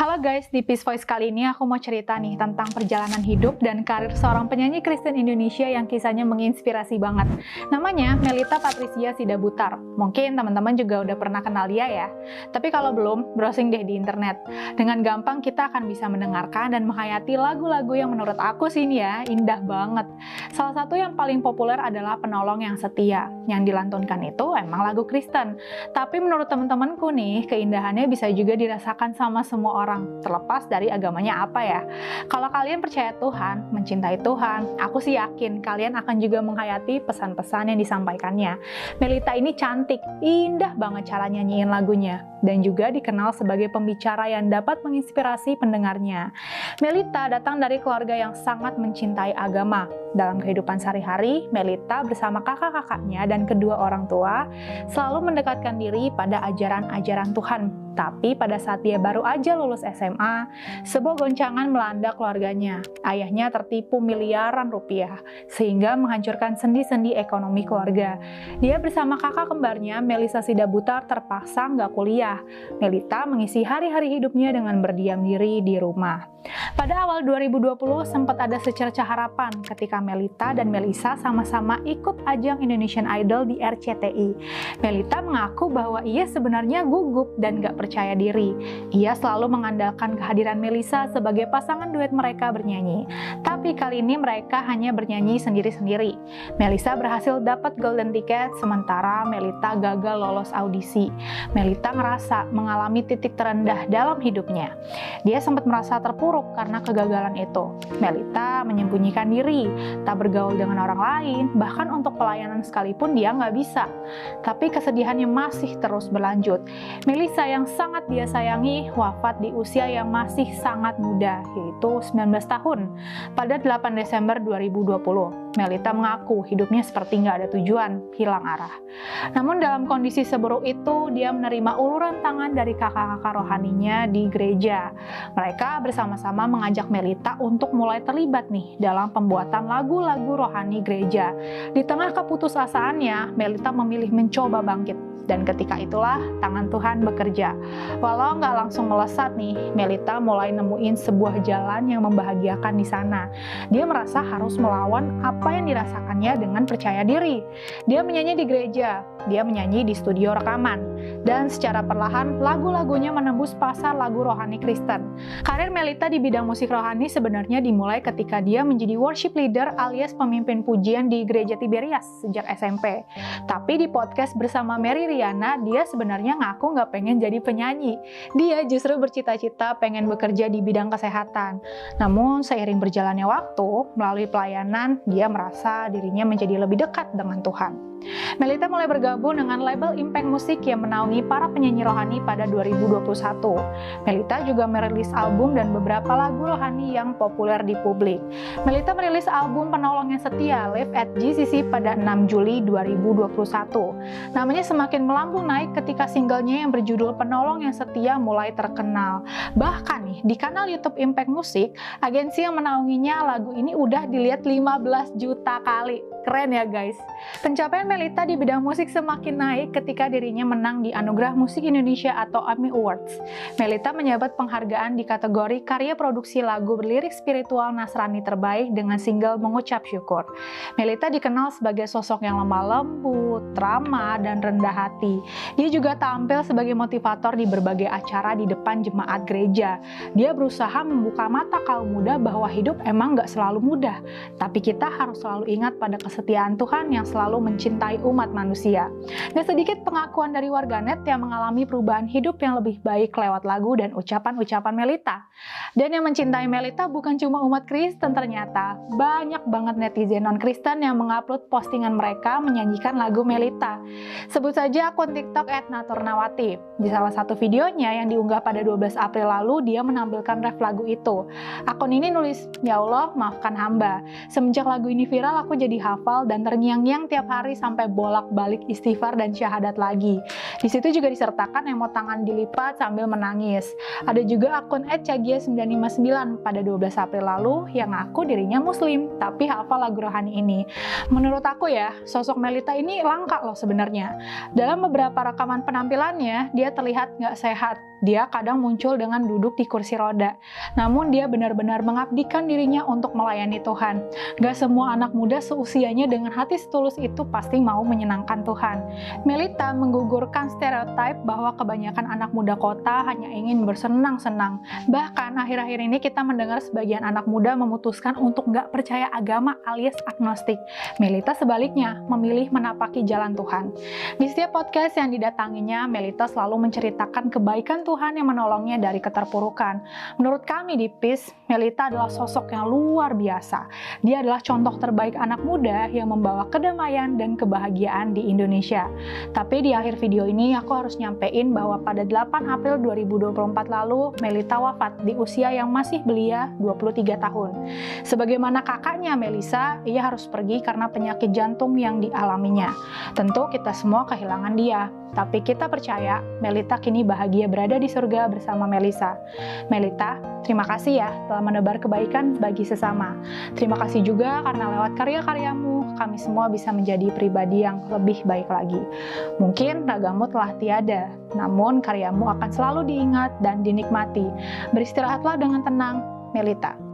Halo guys, di Peace Voice kali ini aku mau cerita nih tentang perjalanan hidup dan karir seorang penyanyi Kristen Indonesia yang kisahnya menginspirasi banget. Namanya Melita Patricia Sidabutar. Mungkin teman-teman juga udah pernah kenal dia ya. Tapi kalau belum, browsing deh di internet. Dengan gampang kita akan bisa mendengarkan dan menghayati lagu-lagu yang menurut aku sih nih ya, indah banget. Salah satu yang paling populer adalah Penolong yang Setia. Yang dilantunkan itu emang lagu Kristen. Tapi menurut teman-temanku nih, keindahannya bisa juga dirasakan sama semua orang, terlepas dari agamanya apa ya. Kalau kalian percaya Tuhan, mencintai Tuhan, aku sih yakin kalian akan juga menghayati pesan-pesan yang disampaikannya. Melita ini cantik, indah banget cara nyanyiin lagunya, dan juga dikenal sebagai pembicara yang dapat menginspirasi pendengarnya. Melita datang dari keluarga yang sangat mencintai agama. Dalam kehidupan sehari-hari, Melita bersama kakak-kakaknya dan kedua orang tua selalu mendekatkan diri pada ajaran-ajaran Tuhan. Tapi pada saat dia baru aja lulus SMA, sebuah goncangan melanda keluarganya. Ayahnya tertipu miliaran rupiah, sehingga menghancurkan sendi-sendi ekonomi keluarga. Dia bersama kakak kembarnya, Melisa Sidabutar, terpaksa nggak kuliah. Melita mengisi hari-hari hidupnya dengan berdiam diri di rumah. Pada awal 2020, sempat ada secercah harapan ketika Melita dan Melisa sama-sama ikut ajang Indonesian Idol di RCTI. Melita mengaku bahwa ia sebenarnya gugup dan gak percaya diri. Ia selalu mengandalkan kehadiran Melisa sebagai pasangan duet mereka bernyanyi. Tapi kali ini mereka hanya bernyanyi sendiri-sendiri. Melisa berhasil dapat golden ticket, sementara Melita gagal lolos audisi. Melita ngerasa mengalami titik terendah dalam hidupnya. Dia sempat merasa terpuruk karena kegagalan itu. Melita menyembunyikan diri, tak bergaul dengan orang lain, bahkan untuk pelayanan sekalipun dia nggak bisa. Tapi kesedihannya masih terus berlanjut. Melisa yang sangat dia sayangi wafat di usia yang masih sangat muda, yaitu 19 tahun, pada 8 Desember 2020. Melita mengaku hidupnya seperti nggak ada tujuan, hilang arah. Namun dalam kondisi seburuk itu, dia menerima uluran tangan dari kakak-kakak rohaninya di gereja. Mereka bersama-sama mengajak Melita untuk mulai terlibat nih dalam pembuatan lagu-lagu rohani gereja. Di tengah keputusasaannya, Melita memilih mencoba bangkit. Dan ketika itulah tangan Tuhan bekerja. Walau nggak langsung melesat nih, Melita mulai nemuin sebuah jalan yang membahagiakan di sana. Dia merasa harus melawan apa yang dirasakannya dengan percaya diri. Dia menyanyi di gereja, dia menyanyi di studio rekaman, dan secara perlahan lagu-lagunya menembus pasar lagu rohani Kristen. Karir Melita di bidang musik rohani sebenarnya dimulai ketika dia menjadi worship leader alias pemimpin pujian di gereja Tiberias sejak SMP. Tapi di podcast bersama Mary Riana, dia sebenarnya ngaku nggak pengen jadi penyanyi. Dia justru bercita-cita pengen bekerja di bidang kesehatan. Namun seiring berjalannya waktu, melalui pelayanan, dia merasa dirinya menjadi lebih dekat dengan Tuhan. Melita mulai bergabung dengan label Impact Music yang menaungi para penyanyi rohani pada 2021. Melita juga merilis album dan beberapa lagu rohani yang populer di publik. Melita merilis album Penolong yang Setia live at GCC pada 6 Juli 2021. Namanya semakin melambung naik ketika singlenya yang berjudul Penolong yang Setia mulai terkenal. Bahkan nih, di kanal YouTube Impact Music, agensi yang menaunginya lagu ini udah dilihat 15 juta kali. Keren ya guys. Pencapaian Melita di bidang musik semakin naik ketika dirinya menang di Anugerah Musik Indonesia atau AMI Awards. Melita menyabet penghargaan di kategori karya produksi lagu berlirik spiritual Nasrani terbaik dengan single Mengucap Syukur. Melita dikenal sebagai sosok yang lemah lembut, ramah, dan rendah hati. Dia juga tampil sebagai motivator di berbagai acara di depan jemaat gereja. Dia berusaha membuka mata kaum muda bahwa hidup emang gak selalu mudah, tapi kita harus selalu ingat pada kesetiaan Tuhan yang selalu mencintai umat manusia. Gak sedikit pengakuan dari warganet yang mengalami perubahan hidup yang lebih baik lewat lagu dan ucapan-ucapan Melita. Dan yang mencintai Melita bukan cuma umat Kristen ternyata. Banyak banget netizen non-Kristen yang mengupload postingan mereka menyanyikan lagu Melita. Sebut saja akun TikTok @naturnawati. Di salah satu videonya yang diunggah pada 12 April lalu, dia menampilkan ref lagu itu. Akun ini nulis, "Ya Allah, maafkan hamba. Semenjak lagu ini viral, aku jadi hafal dan terngiang-ngiang tiap hari sampai bolak-balik istighfar dan syahadat lagi." Di situ juga disertakan emot tangan dilipat sambil menangis. Ada juga akun @cagia959 pada 12 April lalu yang ngaku dirinya muslim, tapi hafal lagu rohani ini. Menurut aku ya, sosok Melita ini langka loh sebenarnya. Dalam beberapa rekaman penampilannya, dia terlihat nggak sehat. Dia kadang muncul dengan duduk di kursi roda, namun dia benar-benar mengabdikan dirinya untuk melayani Tuhan. Gak semua anak muda seusianya dengan hati setulus itu pasti mau menyenangkan Tuhan. Melita menggugurkan stereotip bahwa kebanyakan anak muda kota hanya ingin bersenang-senang. Bahkan akhir-akhir ini kita mendengar sebagian anak muda memutuskan untuk gak percaya agama alias agnostik. Melita sebaliknya memilih menapaki jalan Tuhan. Di setiap podcast yang didatanginya, Melita selalu menceritakan kebaikan Tuhan yang menolongnya dari keterpurukan. Menurut kami di PIS, Melita adalah sosok yang luar biasa. Dia adalah contoh terbaik anak muda yang membawa kedamaian dan kebahagiaan di Indonesia. Tapi di akhir video ini aku harus nyampein bahwa pada 8 April 2024 lalu, Melita wafat di usia yang masih belia 23 tahun. Sebagaimana kakaknya Melisa, ia harus pergi karena penyakit jantung yang dialaminya. Tentu kita semua kehilangan dia. Tapi kita percaya Melita kini bahagia berada di surga bersama Melisa. Melita, terima kasih ya telah menebar kebaikan bagi sesama. Terima kasih juga karena lewat karya-karyamu, kami semua bisa menjadi pribadi yang lebih baik lagi. Mungkin ragamu telah tiada, namun karyamu akan selalu diingat dan dinikmati. Beristirahatlah dengan tenang, Melita.